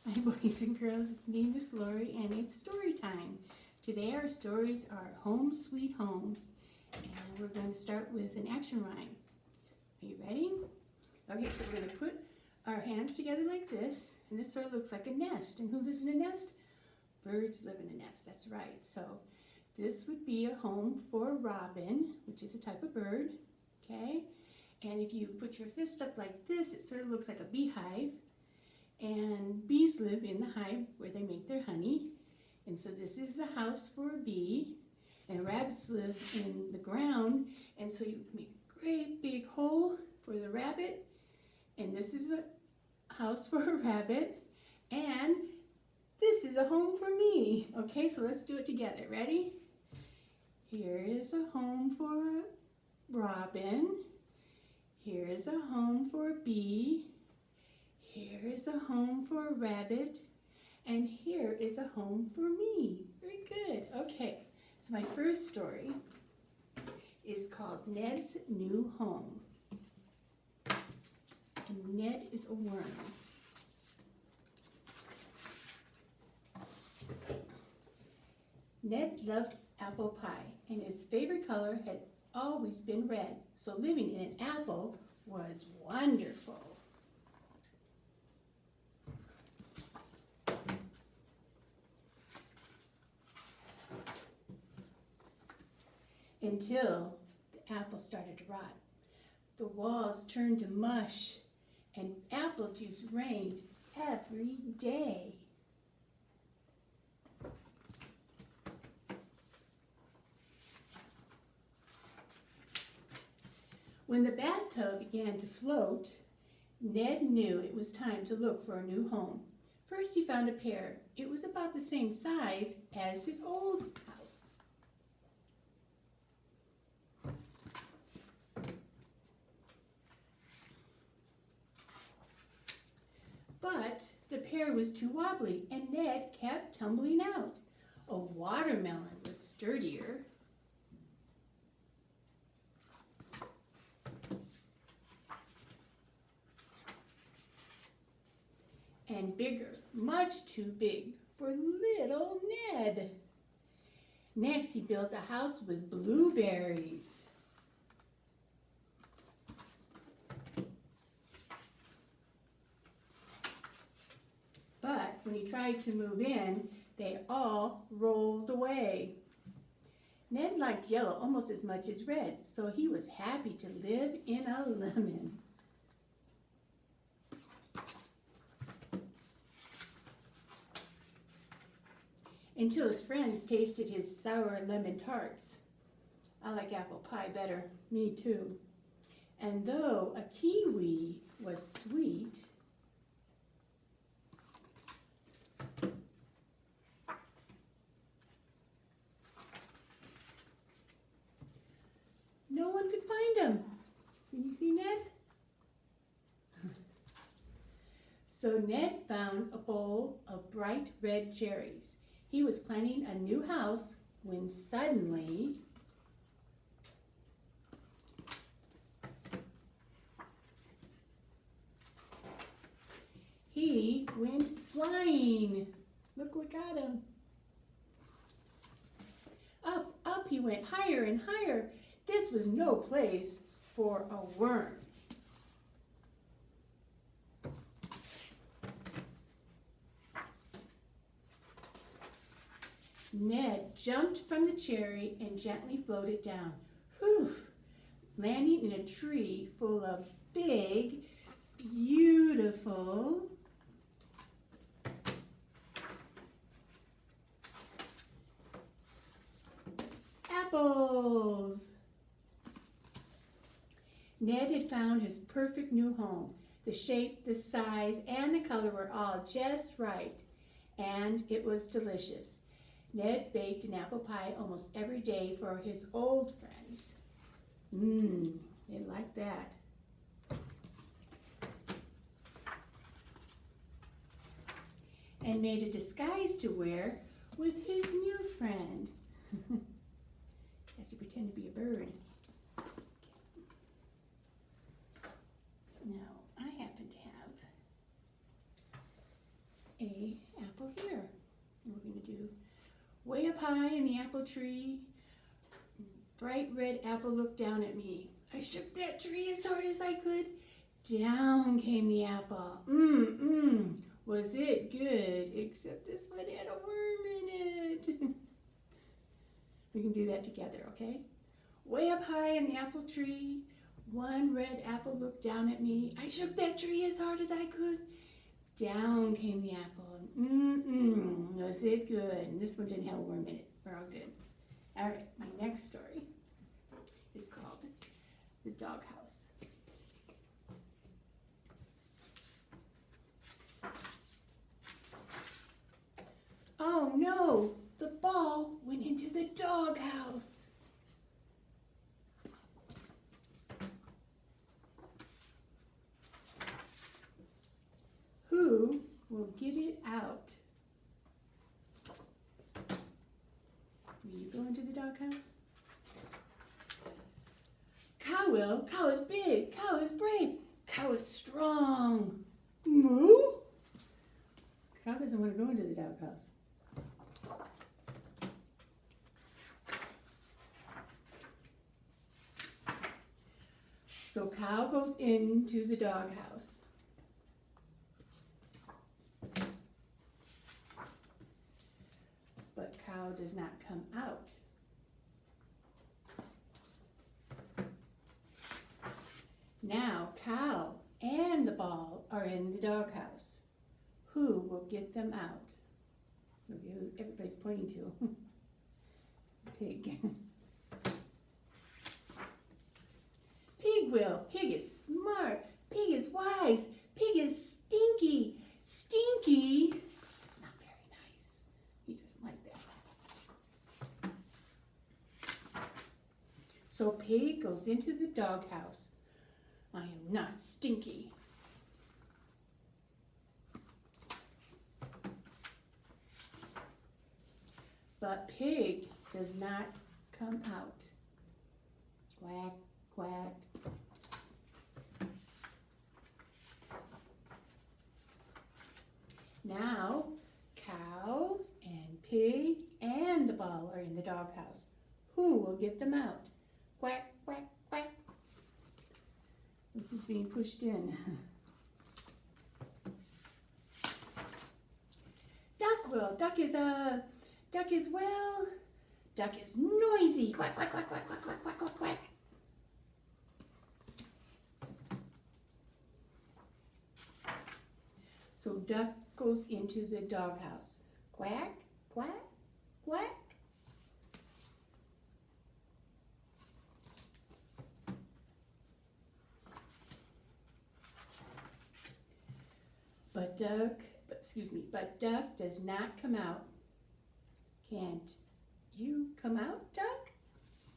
Hi boys and girls, it's me, Miss Laurie, and it's story time. Today our stories are Home Sweet Home, and we're going to start with an action rhyme. Are you ready? Okay, so we're going to put our hands together like this, and this sort of looks like a nest. And who lives in a nest? Birds live in a nest, that's right. So this would be a home for a robin, which is a type of bird, okay? And if you put your fist up like this, it sort of looks like a beehive. And bees live in the hive where they make their honey. And so this is a house for a bee. And rabbits live in the ground. And so you make a great big hole for the rabbit. And this is a house for a rabbit. And this is a home for me. Okay, so let's do it together. Ready? Here is a home for a robin. Here is a home for a bee. Here is a home for a rabbit, and here is a home for me. Very good. Okay, so my first story is called Ned's New Home. And Ned is a worm. Ned loved apple pie, and his favorite color had always been red, so living in an apple was wonderful. Until the apple started to rot. The walls turned to mush, and apple juice rained every day. When the bathtub began to float, Ned knew it was time to look for a new home. First he found a pear. It was about the same size as his old house. But the pear was too wobbly, and Ned kept tumbling out. A watermelon was sturdier. And bigger, much too big for little Ned. Next, he built a house with blueberries. But when he tried to move in, they all rolled away. Ned liked yellow almost as much as red, so he was happy to live in a lemon. Until his friends tasted his sour lemon tarts. I like apple pie better, me too. And though a kiwi was sweet, no one could find him. Can you see Ned? So Ned found a bowl of bright red cherries. He was planning a new house when suddenly he went flying. Look what got him. Up, up he went, higher and higher. This was no place for a worm. Ned jumped from the cherry and gently floated down, whew, landing in a tree full of big, beautiful apples. Ned had found his perfect new home. The shape, the size, and the color were all just right, and it was delicious. Ned baked an apple pie almost every day for his old friends. They liked that. And made a disguise to wear with his new friend. Has to pretend to be a bird. Now, I happen to have a apple here. We're going to do way up high in the apple tree. Bright red apple looked down at me. I shook that tree as hard as I could. Down came the apple. Was it good? Except this one had a worm in it. We can do that together, okay? Way up high in the apple tree, one red apple looked down at me. I shook that tree as hard as I could. Down came the apple. Was it good? And this one didn't have a worm in it. We're all good. All right, my next story is called The Doghouse. Oh no, the ball went into the doghouse. Who will get it out? Will you go into the doghouse? Cow will. Cow is big. Cow is brave. Cow is strong. Moo? Cow doesn't want to go into the doghouse. So cow goes into the doghouse. But cow does not come out. Now cow and the ball are in the doghouse. Who will get them out? Look at who everybody's pointing to. Pig. Pig will. Pig is smart. Pig is wise. Pig is stinky. Stinky. That's not very nice. He doesn't like that. So pig goes into the doghouse. I am not stinky. But pig does not come out. Quack, quack. Now, cow and pig and the ball are in the doghouse. Who will get them out? Quack, quack, quack. Look who's being pushed in. Duck will. Duck is well. Duck is noisy. Quack, quack, quack, quack, quack, quack, quack, quack, quack. So duck goes into the doghouse. Quack, quack, quack. But duck does not come out. Can't you come out, duck?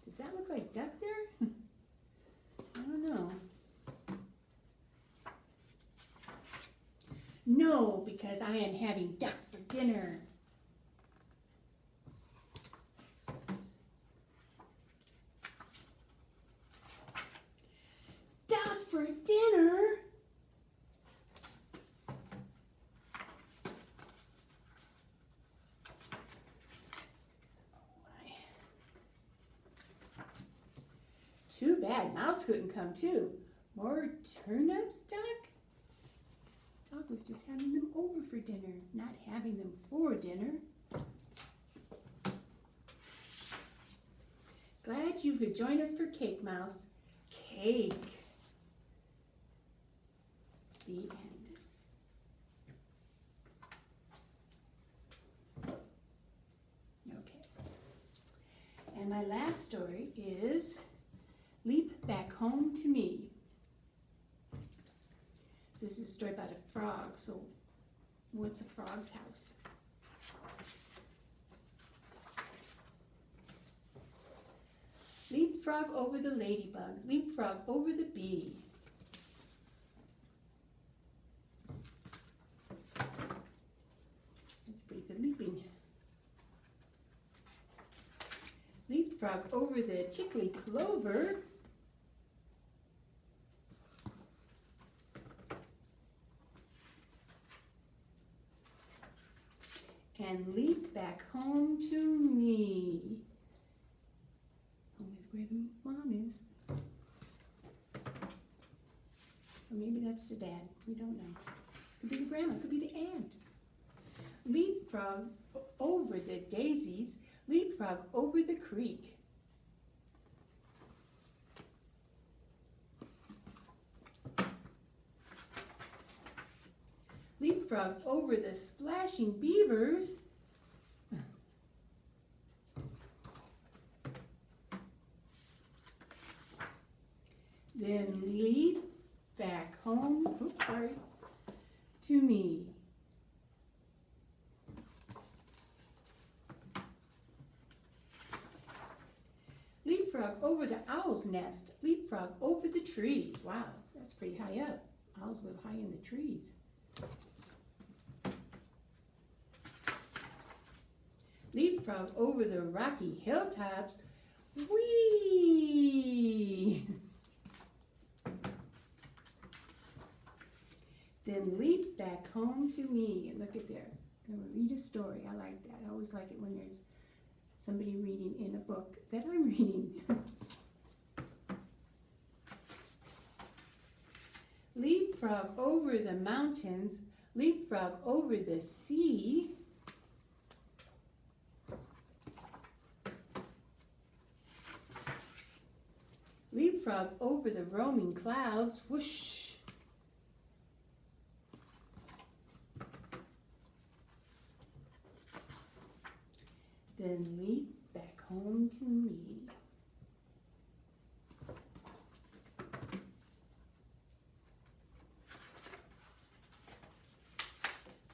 Does that look like duck there? I don't know. No, because I am having duck for dinner. Duck for dinner? Too bad Mouse couldn't come too. More turnips, Duck? Dog was just having them over for dinner, not having them for dinner. Glad you could join us for cake, Mouse. Cake. The end. Okay. And my last story is Leap Back Home to Me. So this is a story about a frog. So what's a frog's house? Leapfrog over the ladybug. Leapfrog over the bee. That's pretty good leaping. Leapfrog over the tickly clover. can leap back home to me. Home is where the mom is. Or maybe that's the dad. We don't know. Could be the grandma. Could be the aunt. Leapfrog over the daisies. Leapfrog over the creek. Leapfrog over the splashing beavers. Then leap back home, to me. Leapfrog over the owl's nest. Leapfrog over the trees. Wow, that's pretty high up. Owls live high in the trees. Leapfrog over the rocky hilltops. Whee! Then leap back home to me. And look at there. I'm going to read a story. I like that. I always like it when there's somebody reading in a book that I'm reading. Leapfrog over the mountains. Leapfrog over the sea. Leapfrog over the roaming clouds. Whoosh. Then leap back home to me.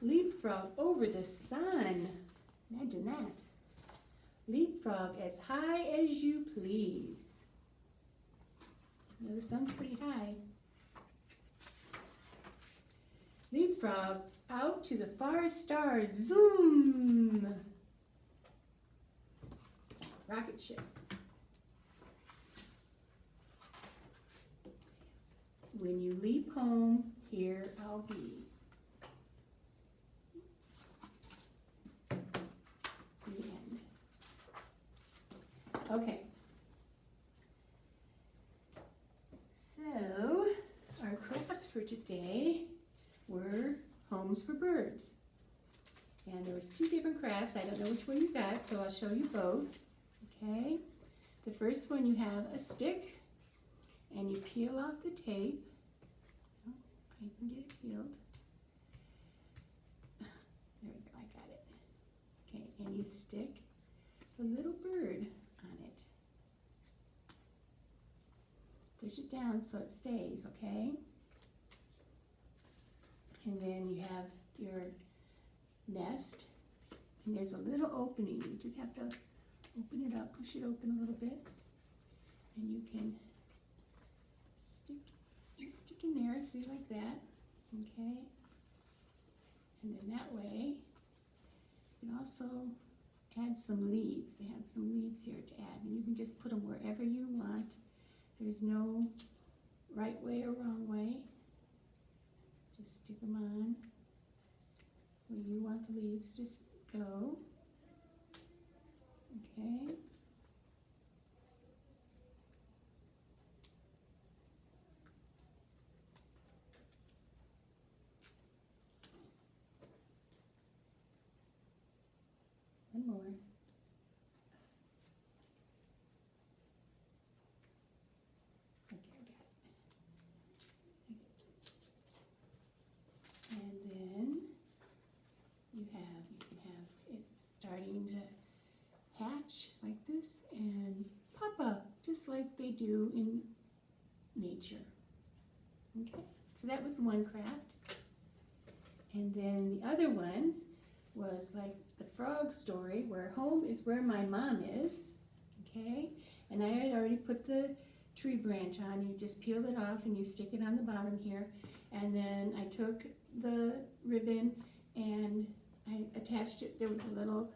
Leapfrog over the sun. Imagine that. Leapfrog as high as you please. Now the sun's pretty high. Leapfrog out to the far stars. Zoom! Rocket ship. When you leap home, here I'll be. The end. Okay. So, our crafts for today were homes for birds. And there was 2 different crafts. I don't know which one you got, so I'll show you both. Okay, the first one you have a stick and you peel off the tape. Oh, I can get it peeled. There we go, I got it. Okay, and you stick the little bird on it. Push it down so it stays, okay? And then you have your nest, and there's a little opening. You just have to open it up, push it open a little bit, and you can stick in there, see, like that, okay? And then that way, you can also add some leaves. They have some leaves here to add, and you can just put them wherever you want. There's no right way or wrong way. Just stick them on where you want the leaves to go. Okay. One more. Okay, I got it. And then you can have it starting to hatch like this and pop up just like they do in nature. Okay, so that was one craft. And then the other one was like the frog story, where home is where my mom is. Okay, and I had already put the tree branch on. You just peel it off and you stick it on the bottom here. And then I took the ribbon and I attached it. There was a little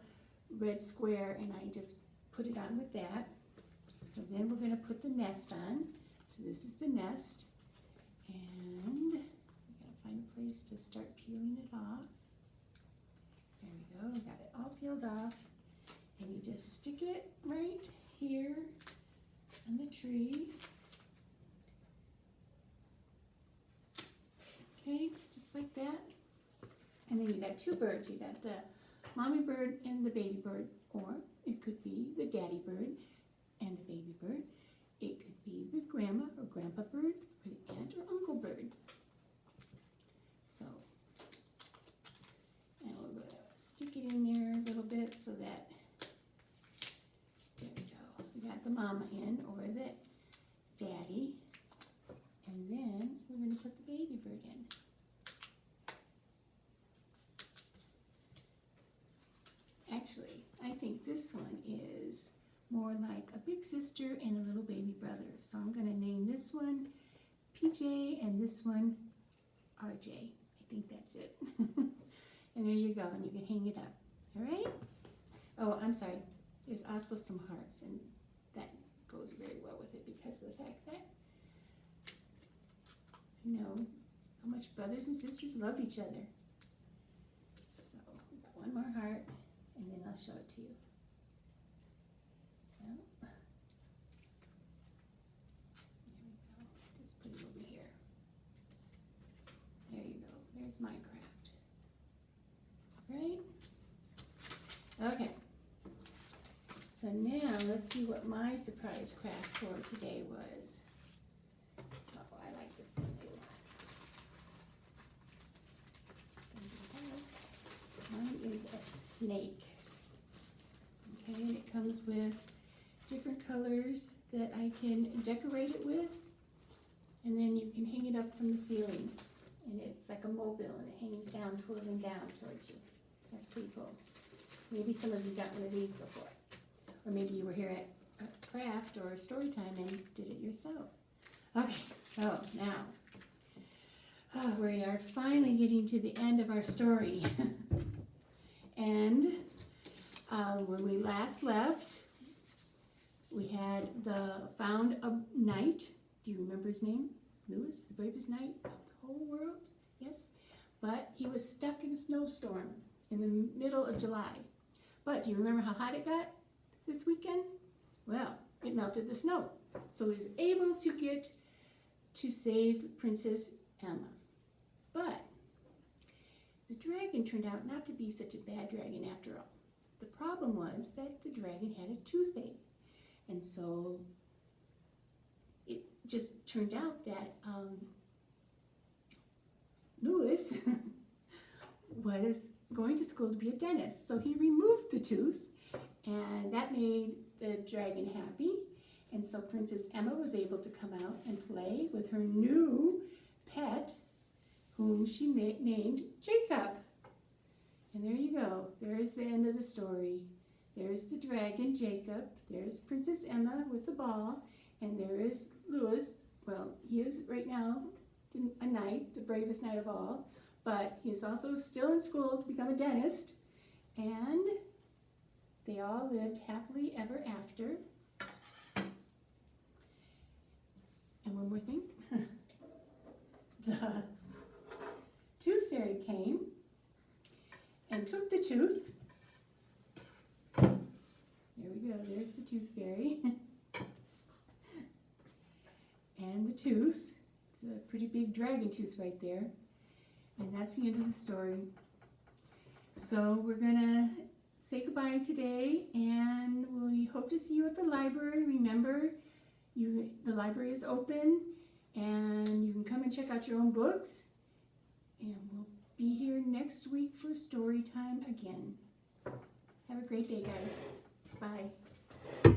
red square and I just put it on with that. So then we're going to put the nest on. So this is the nest, and we got to find a place to start peeling it off. There we go. got it all peeled off. And you just stick it right here on the tree. Okay, just like that. And then you got two birds. You got the mommy bird and the baby bird, or it could be the daddy bird and the baby bird. It could be the grandma or grandpa bird, or the aunt or uncle bird. So, and we're going to stick it in there a little bit so that, there we go. We got the mama in, or the daddy, and then we're going to put the baby bird in. Actually, I think this one is more like a big sister and a little baby brother. So I'm going to name this one PJ and this one RJ. I think that's it. And there you go, and you can hang it up. All right? Oh, I'm sorry. There's also some hearts, and that goes very well with it because of the fact that I know how much brothers and sisters love each other. So one more heart. And then I'll show it to you. Well, there we go. Just put it over here. There you go. There's my craft. Right? Okay. So now let's see what my surprise craft for today was. Oh, I like this one too. Mine is a snake. Okay, and it comes with different colors that I can decorate it with, and then you can hang it up from the ceiling. And it's like a mobile, and it hangs down, twirling down towards you. That's pretty cool. Maybe some of you got one of these before. Or maybe you were here at a craft or a story time and did it yourself. Okay, so now, we are finally getting to the end of our story. And when we last left, we had found a knight. Do you remember his name? Lewis, the bravest knight of the whole world? Yes? But he was stuck in a snowstorm in the middle of July. But do you remember how hot it got this weekend? Well, it melted the snow. So he was able to get to save Princess Emma. But the dragon turned out not to be such a bad dragon after all. The problem was that the dragon had a toothache. And so it just turned out that Lewis was going to school to be a dentist. So he removed the tooth, and that made the dragon happy. And so Princess Emma was able to come out and play with her new pet, whom she named Jacob. And there you go. There's the end of the story. There's the dragon, Jacob. There's Princess Emma with the ball. And there is Lewis. Well, he is right now a knight, the bravest knight of all. But he is also still in school to become a dentist. And they all lived happily ever after. And one more thing. The tooth fairy came and took the tooth. There we go, there's the tooth fairy. And the tooth. It's a pretty big dragon tooth right there. And that's the end of the story. So we're gonna say goodbye today, and we hope to see you at the library. Remember, the library is open, and you can come and check out your own books. And we'll be here next week for story time again. Have a great day, guys. Bye.